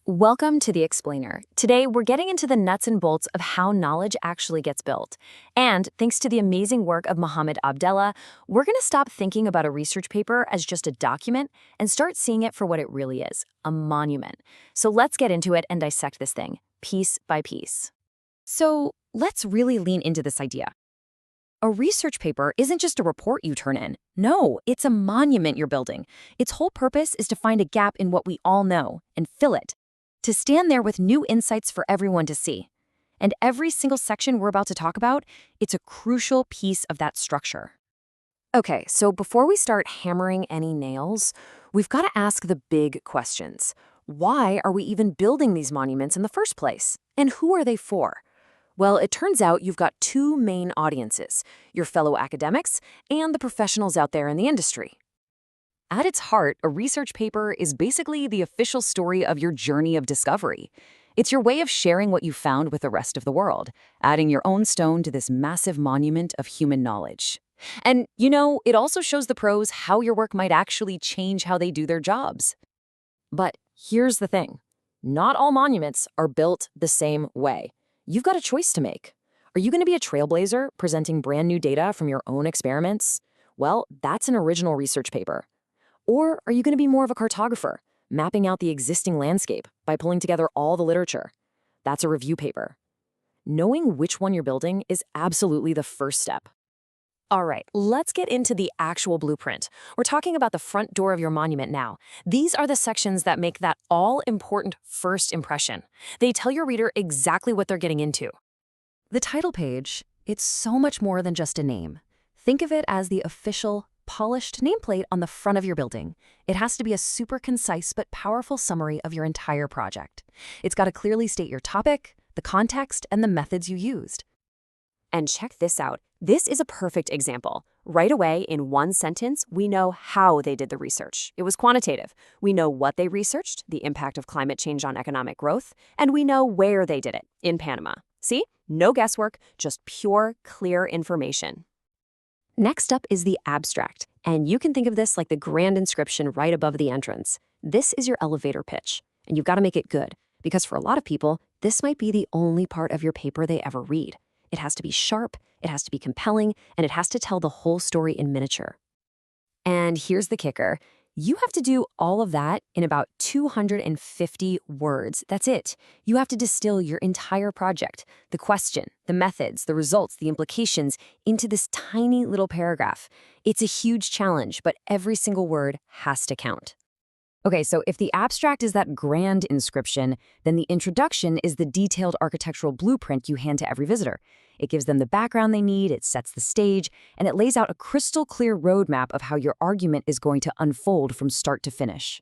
Welcome to The Explainer. Today, we're getting into the nuts and bolts of how knowledge actually gets built. And thanks to the amazing work of Mohammed AbdEllah, we're going to stop thinking about a research paper as just a document and start seeing it for what it really is, a monument. So let's get into it and dissect this thing, piece by piece. So let's really lean into this idea. A research paper isn't just a report you turn in. No, it's a monument you're building. Its whole purpose is to find a gap in what we all know and fill it. To stand there with new insights for everyone to see. And every single section we're about to talk about, it's a crucial piece of that structure. Okay, so before we start hammering any nails, we've got to ask the big questions. Why are we even building these monuments in the first place? And who are they for? Well, it turns out you've got two main audiences, your fellow academics and the professionals out there in the industry. At its heart, a research paper is basically the official story of your journey of discovery. It's your way of sharing what you found with the rest of the world, adding your own stone to this massive monument of human knowledge. And, it also shows the pros how your work might actually change how they do their jobs. But here's the thing. Not all monuments are built the same way. You've got a choice to make. Are you going to be a trailblazer presenting brand new data from your own experiments? Well, that's an original research paper. Or are you going to be more of a cartographer, mapping out the existing landscape by pulling together all the literature? That's a review paper. Knowing which one you're building is absolutely the first step. All right, let's get into the actual blueprint. We're talking about the front door of your monument now. These are the sections that make that all-important first impression. They tell your reader exactly what they're getting into. The title page, it's so much more than just a name. Think of it as the official, polished nameplate on the front of your building. It has to be a super concise but powerful summary of your entire project. It's got to clearly state your topic, the context, and the methods you used. And check this out. This is a perfect example. Right away, in one sentence, we know how they did the research. It was quantitative. We know what they researched, the impact of climate change on economic growth, and we know where they did it, in Panama. See? No guesswork, just pure, clear information. Next up is the abstract, and you can think of this like the grand inscription right above the entrance. This is your elevator pitch, and you've got to make it good, because for a lot of people, this might be the only part of your paper they ever read. It has to be sharp, it has to be compelling, and it has to tell the whole story in miniature. And here's the kicker. You have to do all of that in about 250 words. That's it. You have to distill your entire project, the question, the methods, the results, the implications, into this tiny little paragraph. It's a huge challenge, but every single word has to count. Okay, so if the abstract is that grand inscription, then the introduction is the detailed architectural blueprint you hand to every visitor. It gives them the background they need, it sets the stage, and it lays out a crystal clear roadmap of how your argument is going to unfold from start to finish.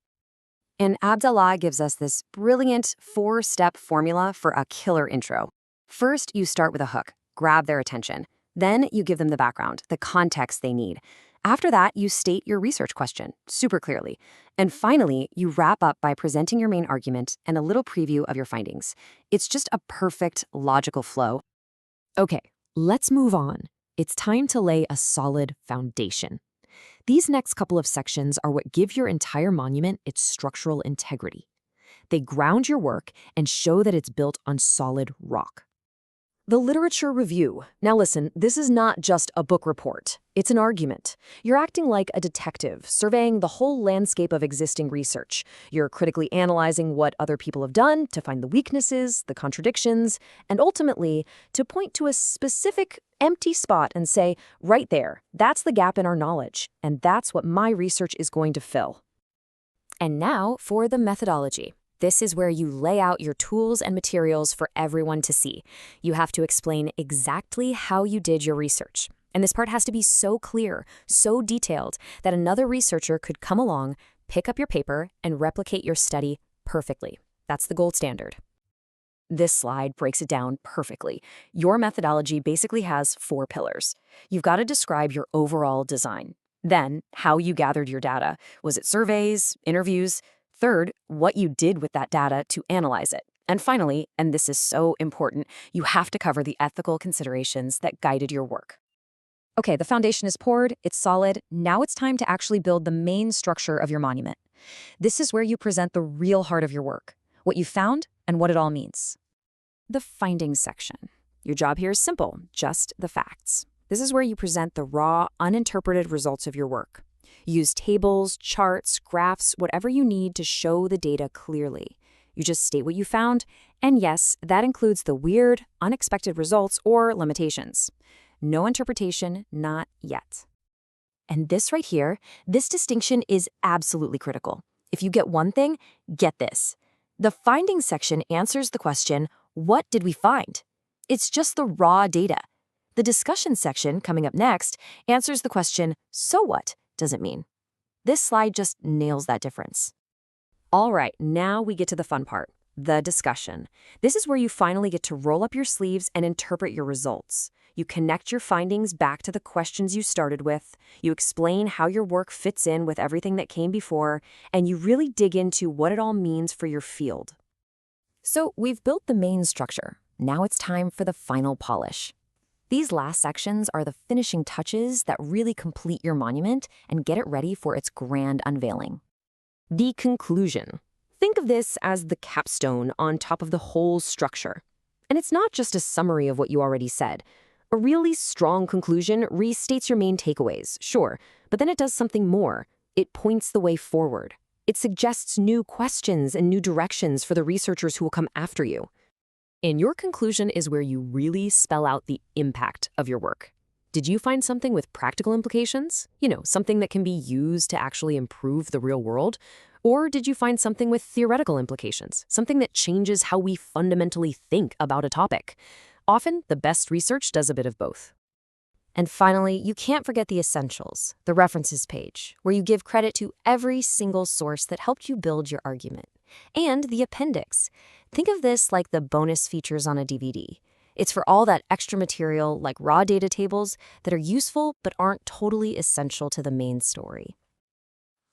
And AbdEllah gives us this brilliant 4-step formula for a killer intro. First, you start with a hook, grab their attention. Then you give them the background, the context they need. After that, you state your research question super clearly. And finally, you wrap up by presenting your main argument and a little preview of your findings. It's just a perfect logical flow. Okay, let's move on. It's time to lay a solid foundation. These next couple of sections are what give your entire monument its structural integrity. They ground your work and show that it's built on solid rock. The literature review. Now listen, this is not just a book report. It's an argument. You're acting like a detective, surveying the whole landscape of existing research. You're critically analyzing what other people have done to find the weaknesses, the contradictions, and ultimately to point to a specific empty spot and say, right there, that's the gap in our knowledge, and that's what my research is going to fill. And now for the methodology. This is where you lay out your tools and materials for everyone to see. You have to explain exactly how you did your research. And this part has to be so clear, so detailed, that another researcher could come along, pick up your paper, and replicate your study perfectly. That's the gold standard. This slide breaks it down perfectly. Your methodology basically has 4 pillars. You've got to describe your overall design. Then, how you gathered your data. Was it surveys, interviews? Third, what you did with that data to analyze it. And finally, and this is so important, you have to cover the ethical considerations that guided your work. Okay, the foundation is poured, it's solid. Now it's time to actually build the main structure of your monument. This is where you present the real heart of your work. what you found, and what it all means. The findings section. Your job here is simple, just the facts. This is where you present the raw, uninterpreted results of your work. Use tables, charts, graphs, whatever you need to show the data clearly. You just state what you found, and yes, that includes the weird, unexpected results or limitations. No interpretation, not yet. And this right here, this distinction is absolutely critical. If you get one thing, get this. The findings section answers the question, what did we find? It's just the raw data. The discussion section, coming up next, answers the question, so what does it mean? This slide just nails that difference. All right, now we get to the fun part, the discussion. This is where you finally get to roll up your sleeves and interpret your results. You connect your findings back to the questions you started with, you explain how your work fits in with everything that came before, and you really dig into what it all means for your field. So we've built the main structure. Now it's time for the final polish. These last sections are the finishing touches that really complete your monument and get it ready for its grand unveiling. The conclusion. Think of this as the capstone on top of the whole structure. And it's not just a summary of what you already said. A really strong conclusion restates your main takeaways, sure, but then it does something more. It points the way forward. It suggests new questions and new directions for the researchers who will come after you. And your conclusion is where you really spell out the impact of your work. Did you find something with practical implications? Something that can be used to actually improve the real world? Or did you find something with theoretical implications? Something that changes how we fundamentally think about a topic? Often, the best research does a bit of both. And finally, you can't forget the essentials, the references page, where you give credit to every single source that helped you build your argument. And the appendix. Think of this like the bonus features on a DVD. It's for all that extra material, like raw data tables, that are useful but aren't totally essential to the main story.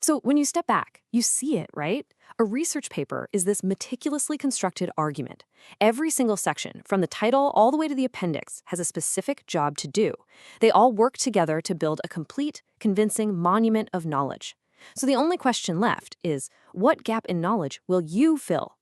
So when you step back, you see it, right? A research paper is this meticulously constructed argument. Every single section, from the title all the way to the appendix, has a specific job to do. They all work together to build a complete, convincing monument of knowledge. So the only question left is, what gap in knowledge will you fill?